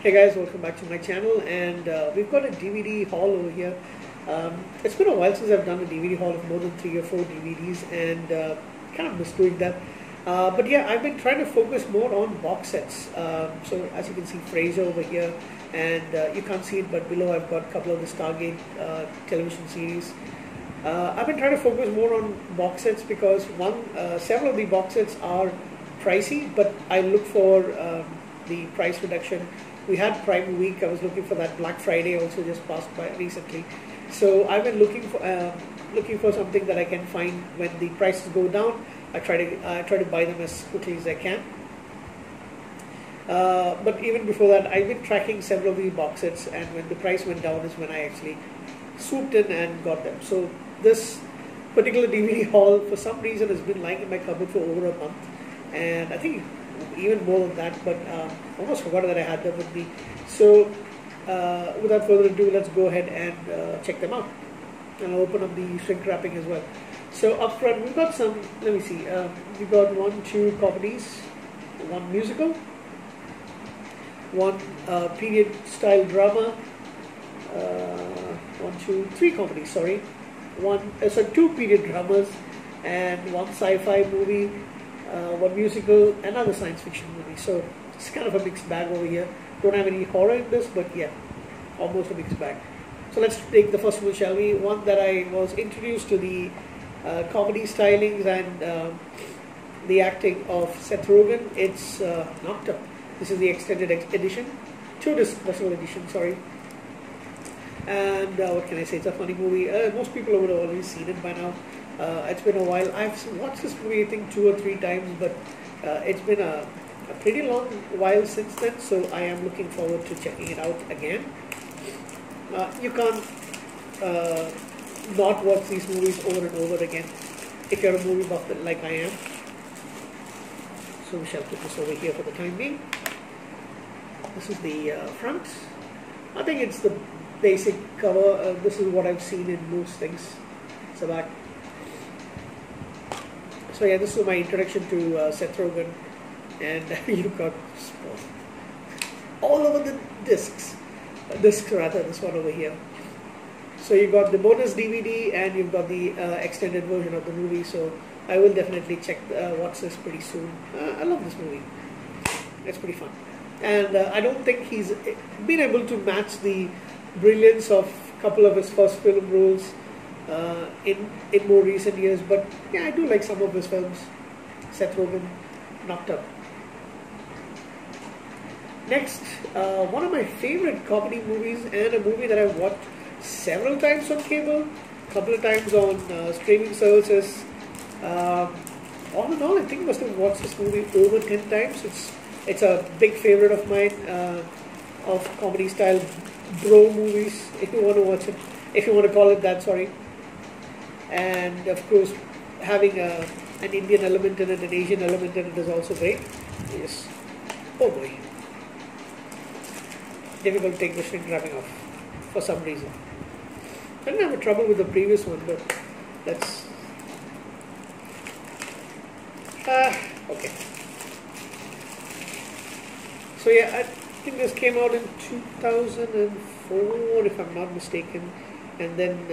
Hey guys, welcome back to my channel, and we've got a DVD haul over here. It's been a while since I've done a DVD haul of more than 3 or 4 DVDs, and kind of missed doing that. But yeah, I've been trying to focus more on box sets. So as you can see, Fraser over here, and you can't see it, but below I've got a couple of the Stargate television series. I've been trying to focus more on box sets because several of the box sets are pricey, but I look for the price reduction. We had Prime Week. I was looking for that. Black Friday also just passed by recently, so I've been looking for something that I can find when the prices go down. I try to buy them as quickly as I can. But even before that, I've been tracking several of the box sets, and when the price went down is when I actually swooped in and got them. So this particular DVD haul, for some reason, has been lying in my cupboard for over a month, and I think even more than that, but almost forgot that I had them with me. So without further ado, let's go ahead and check them out. And I'll open up the shrink wrapping as well. So up front, we've got some, let me see, we've got 2 comedies, 1 musical, 1 period style drama, 3 comedies, sorry. 2 period dramas, and 1 sci-fi movie, 1 musical, another science fiction movie. So it's kind of a mixed bag over here. Don't have any horror in this, but yeah, almost a mixed bag. So let's take the first one, shall we? One that I was introduced to the comedy stylings and the acting of Seth Rogen. It's Knocked Up. This is the extended edition, 2-disc special edition, sorry. And what can I say? It's a funny movie. Most people would have already seen it by now. It's been a while. I've watched this movie, I think, 2 or 3 times, but it's been a pretty long while since then, so I am looking forward to checking it out again. You can't not watch these movies over and over again if you're a movie buff like I am. So we shall put this over here for the time being. This is the front. I think it's the basic cover. This is what I've seen in most things. It's the back. So yeah, this was my introduction to Seth Rogen, and you got all over the discs rather, this one over here. So you got the bonus DVD and you've got the extended version of the movie, so I will definitely watch this pretty soon. I love this movie. It's pretty fun. And I don't think he's been able to match the brilliance of a couple of his first film roles in more recent years, but yeah, I do like some of his films. Seth Rogen, Knocked Up. Next, one of my favorite comedy movies, and a movie that I've watched several times on cable, a couple of times on streaming services. All in all, I think I must have watched this movie over 10 times. It's a big favorite of mine, of comedy style bro movies, if you want to watch it, if you want to call it that, sorry. And of course, having an Indian element in it, an Asian element in it is also great. Yes. Oh boy. Difficult to take the shrink wrapping off for some reason. I didn't have trouble with the previous one, but that's okay. So yeah, I think this came out in 2004, if I'm not mistaken, and then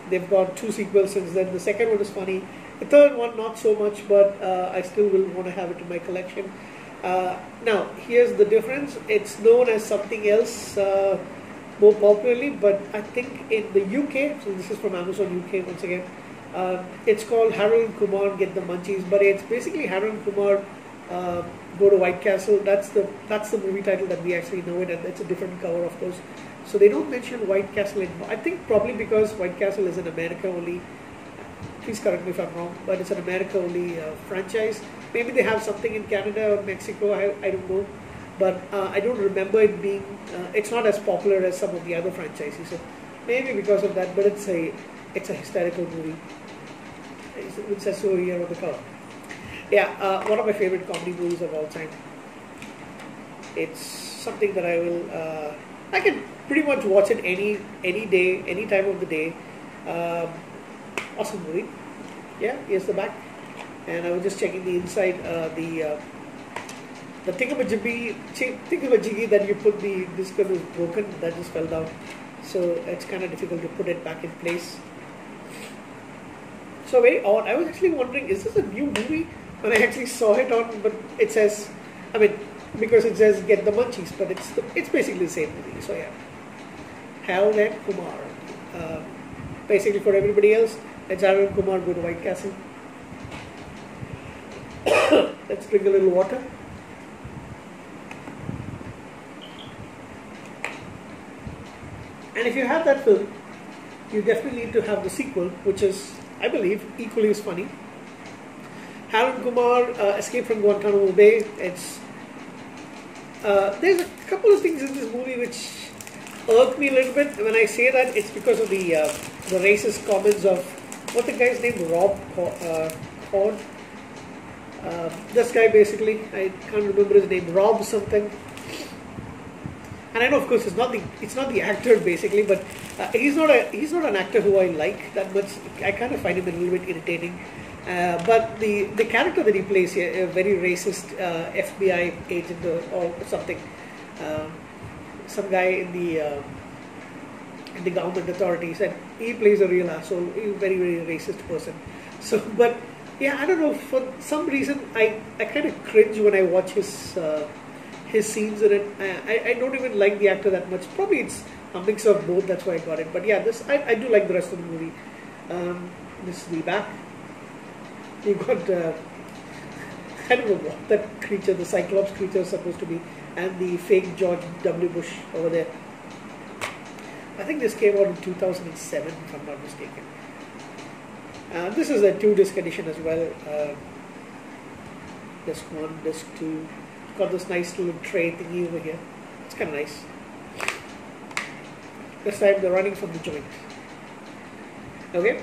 they've got 2 sequels since then. The second one is funny. The third one, not so much, but I still will want to have it in my collection. Now, here's the difference. It's known as something else more popularly, but I think in the UK, so this is from Amazon UK once again, it's called Harold and Kumar Get the Munchies, but it's basically Harold and Kumar Go to White Castle. That's the movie title that we actually know it, and it's a different cover, of course. So they don't mention White Castle anymore. I think probably because White Castle is in America only. Please correct me if I'm wrong, but it's an America only franchise. Maybe they have something in Canada or Mexico, I don't know. But I don't remember it being, it's not as popular as some of the other franchises. So maybe because of that, but it's a hysterical movie. It says so here on the cover. Yeah, one of my favorite comedy movies of all time. It's something that I can pretty much watch it any day, any time of the day. Awesome movie. Yeah, here's the back. And I was just checking the inside, the the thingamajiggy that you put the disc on was broken. That just fell down, so it's kind of difficult to put it back in place. So very odd. I was actually wondering, is this a new movie? When I actually saw it on, but it says, I mean, because it says Get the Munchies, but it's basically the same movie. So yeah, Harold and Kumar. Basically for everybody else, it's Harold and Kumar go to White Castle. Let's drink a little water. And if you have that film, you definitely need to have the sequel, which is, I believe, equally as funny. Harold and Kumar, Escape from Guantanamo Bay. There's a couple of things in this movie which irk me a little bit. When I say that, it's because of the racist comments of, what's the guy's name? Rob Cord. This guy basically, I can't remember his name, Rob something. And I know, of course, it's not the actor basically, but he's not an actor who I like that much. I kind of find him a little bit irritating. But the character that he plays here, a very racist FBI agent or something, some guy in the government authorities, and he plays a real asshole. He's a very, very racist person. So, but yeah, I don't know, for some reason I kind of cringe when I watch his scenes in it. I don't even like the actor that much. Probably it's a mix of both, that's why I got it. But yeah, I do like the rest of the movie. This is the back. You got I don't know what that creature, the Cyclops creature, is supposed to be, and the fake George W. Bush over there. I think this came out in 2007, if I'm not mistaken. This is a 2-disc edition as well. Disc 1, disc 2. Got this nice little tray thingy over here. It's kind of nice. This time they're running from the joint. Okay.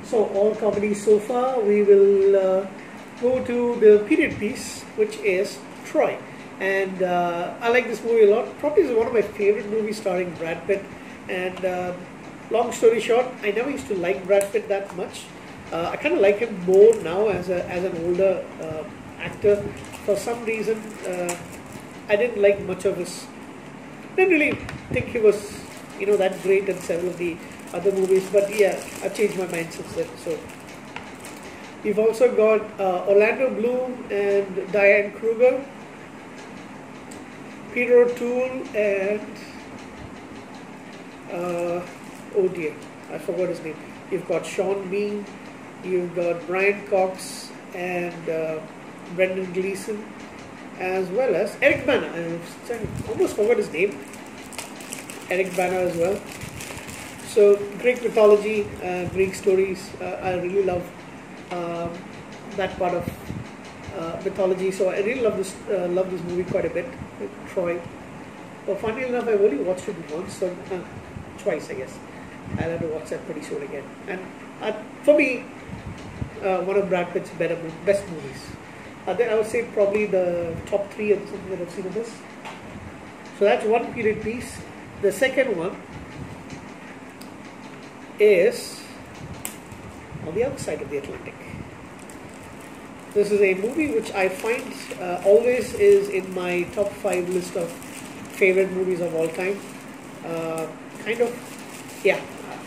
So all comedies so far. We will go to the period piece, which is Troy. And I like this movie a lot. Probably is one of my favorite movies starring Brad Pitt. And long story short, I never used to like Brad Pitt that much. I kind of like him more now as an older actor. For some reason, I didn't like much of his. Didn't really think he was, that great in several of the other movies. But yeah, I've changed my mind since then. So we've also got Orlando Bloom and Diane Kruger, Peter O'Toole, and oh dear, I forgot his name. You've got Sean Bean, you've got Brian Cox, and Brendan Gleeson, as well as Eric Bana. I almost forgot his name. Eric Bana as well. So Greek mythology, Greek stories. I really love that part of mythology. So I really love this movie quite a bit. Troy. Well, funny enough, I've only watched it once, so twice, I guess. I'll have to watch that pretty soon again. And for me, one of Brad Pitt's best movies. Then I would say probably the top 3 of something that I've seen of this. So that's one period piece. The second one is on the other side of the Atlantic. This is a movie which I find always is in my top 5 list of favorite movies of all time. Yeah,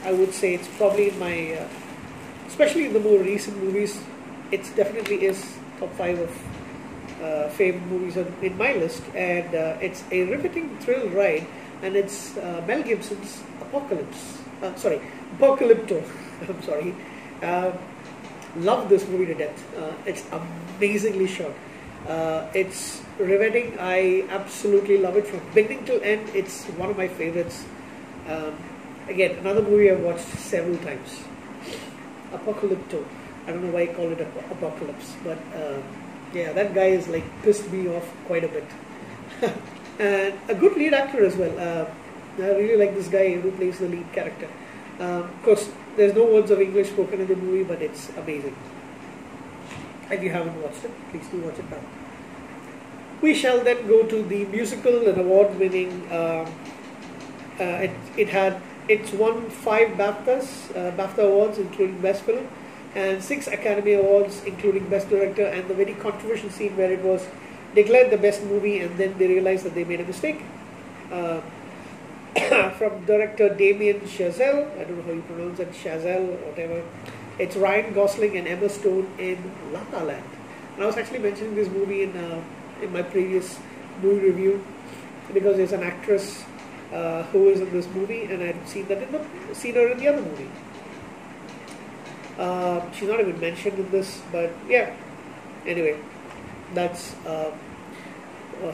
I would say it's probably in my, especially in the more recent movies, it definitely is top 5 of favorite movies in my list. And it's a riveting thrill ride, and it's Mel Gibson's Apocalypto. I'm sorry. Love this movie to death. It's amazingly shot. It's riveting. I absolutely love it from beginning to end. It's one of my favorites. Again, another movie I've watched several times. Apocalypto. I don't know why I call it Apocalypse, but yeah, that guy is like pissed me off quite a bit. And a good lead actor as well. I really like this guy who plays the lead character. Of course, there's no words of English spoken in the movie, but it's amazing. If you haven't watched it, please do watch it now. We shall then go to the musical and award-winning. It's won 5 BAFTA awards, including Best Film. and 6 Academy Awards, including Best Director, and the very controversial scene where it was declared the best movie and then they realized that they made a mistake. Uh, from director Damien Chazelle, I don't know how you pronounce it, Chazelle or whatever. It's Ryan Gosling and Emma Stone in La La Land. And I was actually mentioning this movie in my previous movie review because there's an actress who is in this movie, and I'd seen her in the other movie. She's not even mentioned in this, but yeah. Anyway, that's her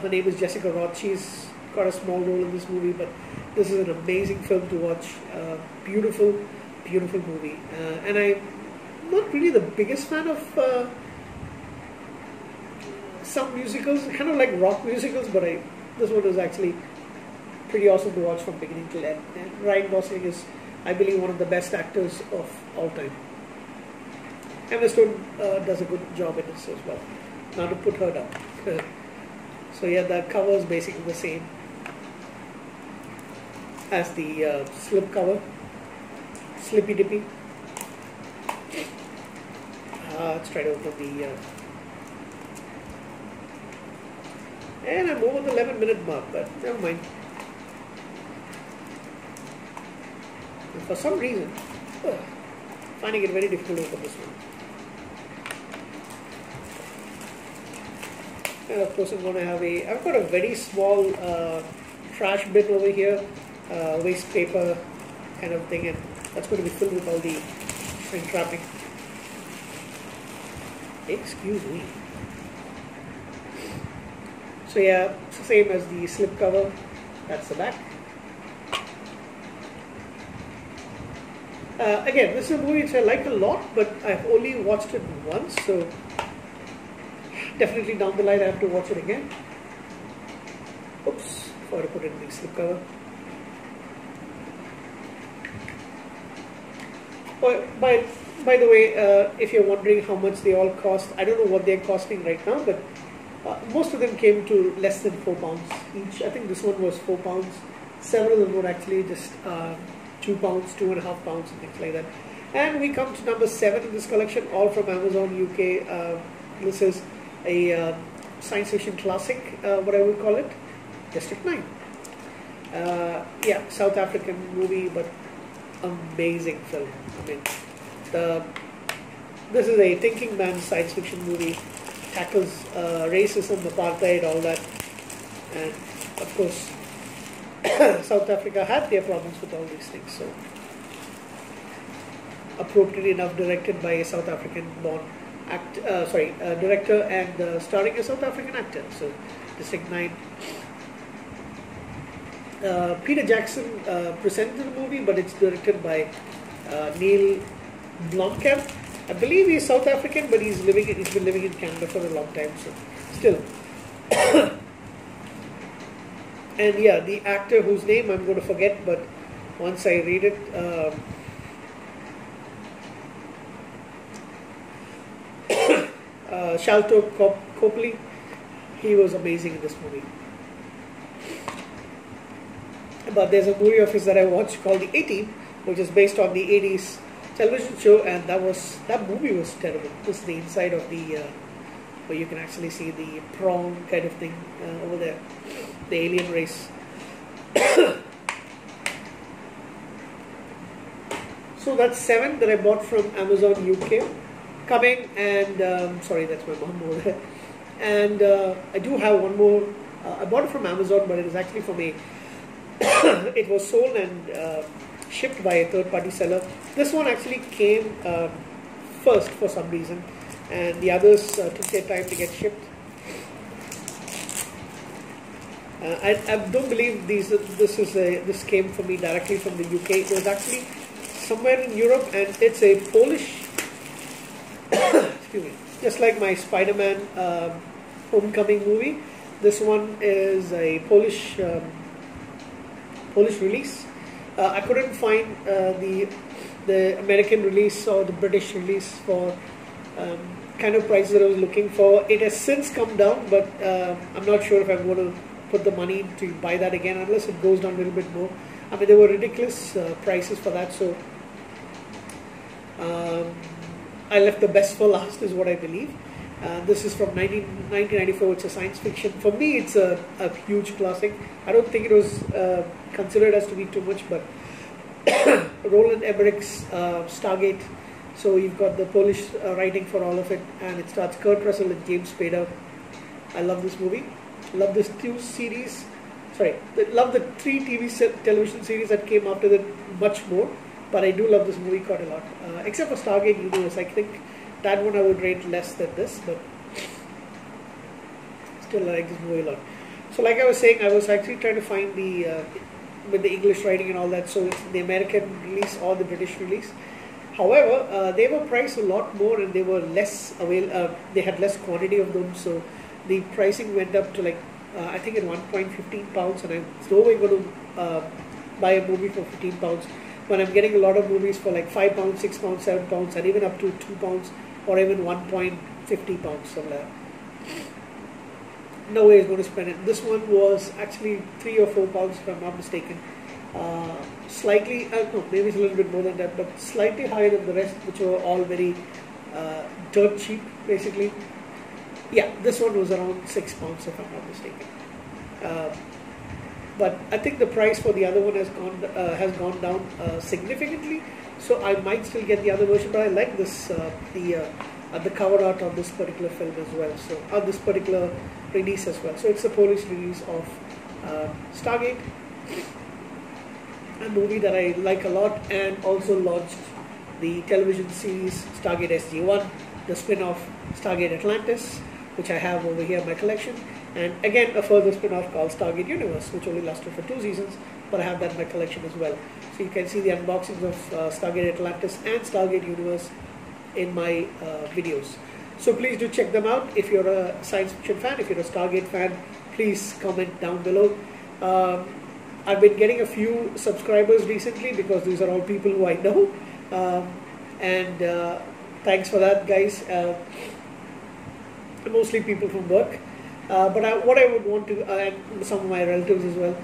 name is Jessica Roth. She's got a small role in this movie, but this is an amazing film to watch. Beautiful, beautiful movie. And I'm not really the biggest fan of some musicals, kind of like rock musicals, but this one is actually pretty awesome to watch from beginning to end. And Ryan Gosling is, I believe, one of the best actors of all time. Emma Stone does a good job in this as well. Not to put her down. So yeah, the cover is basically the same as the slip cover. Slippy Dippy. Let's try to open the... and I'm over the 11-minute mark, but never mind. And for some reason, finding it very difficult to open this one. And of course I'm going to have I've got a very small trash bin over here, waste paper kind of thing, and that's going to be filled with all the shrink wrapping. Excuse me. So yeah, it's the same as the slip cover. That's the back. Again, this is a movie which I like a lot, but I've only watched it once, so definitely down the line I have to watch it again. Oops, before I put it in the slip cover. By the way, if you're wondering how much they all cost, I don't know what they're costing right now, but most of them came to less than £4 each. I think this one was £4. Several of them were actually just £2, £2.5, and things like that. And we come to number 7 in this collection, all from Amazon UK. This is a science fiction classic, what I would call it, District 9. Yeah, South African movie, but amazing film. I mean, this is a thinking man's science fiction movie, tackles racism, apartheid, all that, and of course South Africa had their problems with all these things, so appropriately enough directed by a South African born director and starring a South African actor. So District 9. Peter Jackson presented the movie, but it's directed by Neil Blomkamp. I believe he's South African, but he's been living in Canada for a long time, so still. And yeah, the actor whose name I'm going to forget, but once I read it, Shalto Copley, he was amazing in this movie. But there's a movie of his that I watched called The A-Team, which is based on the 80s television show, and that movie was terrible. This is the inside of the where you can actually see the prawn kind of thing over there, the alien race. So that's 7 that I bought from Amazon UK. Coming, and sorry, that's my mom over there. And I do have one more. I bought it from Amazon, but it is actually from a it was sold and shipped by a third-party seller. This one actually came first for some reason, and the others took their time to get shipped. I don't believe this came for me directly from the UK. It was actually somewhere in Europe, and it's a Polish. Excuse me. Just like my Spider-Man Homecoming movie, this one is a Polish release. I couldn't find the American release or the British release for kind of prices that I was looking for. It has since come down, but I'm not sure if I'm going to put the money to buy that again unless it goes down a little bit more. I mean, there were ridiculous prices for that, so I left the best for last, is what I believe. This is from 1994. It's a science fiction. For me, it's a huge classic. I don't think it was considered as to be too much, but Roland Emmerich's Stargate. So you've got the Polish writing for all of it, and it starts Kurt Russell and James Spader. I love this movie. Love this series. Love the 3 television series that came after that much more. But I do love this movie quite a lot. Except for Stargate Universe, I think that one I would rate less than this, but still I like this movie a lot. So like I was saying, I was actually trying to find the with the English writing and all that, so it's the American release or the British release. However, they were priced a lot more, and they were less they had less quantity of them, so the pricing went up to like I think at one point £15, and I'm no way going to buy a movie for £15 when I'm getting a lot of movies for like £5, £6, £7, and even up to £2 or even £1.50 something like that. No way is going to spend it. This one was actually £3 or £4 if I'm not mistaken. Slightly, no, maybe it's a little bit more than that, but slightly higher than the rest, which were all very dirt cheap, basically. Yeah, this one was around £6 if I'm not mistaken. But I think the price for the other one has gone down significantly. So I might still get the other version, but I like this the cover art on this particular film as well. So on this particular release as well. So it's a Polish release of Stargate, a movie that I like a lot, and also launched the television series Stargate SG-1, the spin-off Stargate Atlantis, which I have over here in my collection, and again a further spin-off called Stargate Universe, which only lasted for 2 seasons, but I have that in my collection as well. So you can see the unboxings of Stargate Atlantis and Stargate Universe in my videos. So please do check them out. If you're a science fiction fan, if you're a Stargate fan, please comment down below. I've been getting a few subscribers recently because these are all people who I know, and thanks for that, guys. Mostly people from work, but what I would want to, and some of my relatives as well,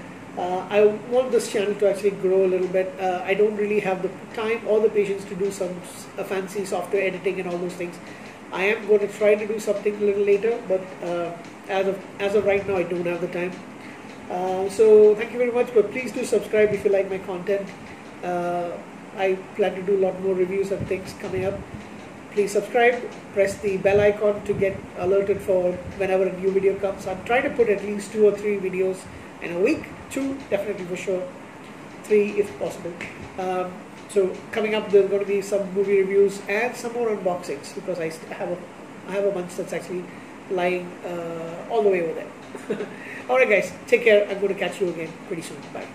I want this channel to actually grow a little bit. I don't really have the time or the patience to do some fancy software editing and all those things. I am going to try to do something a little later, but as of right now, I don't have the time. So thank you very much, but please do subscribe if you like my content. I plan to do a lot more reviews and things coming up. Please subscribe, press the bell icon to get alerted for whenever a new video comes. I'm trying to put at least 2 or 3 videos in a week. 2 definitely for sure, 3 if possible. So coming up, there's going to be some movie reviews and some more unboxings, because I have a bunch that's actually lying all the way over there. Alright guys, take care. I'm going to catch you again pretty soon. Bye.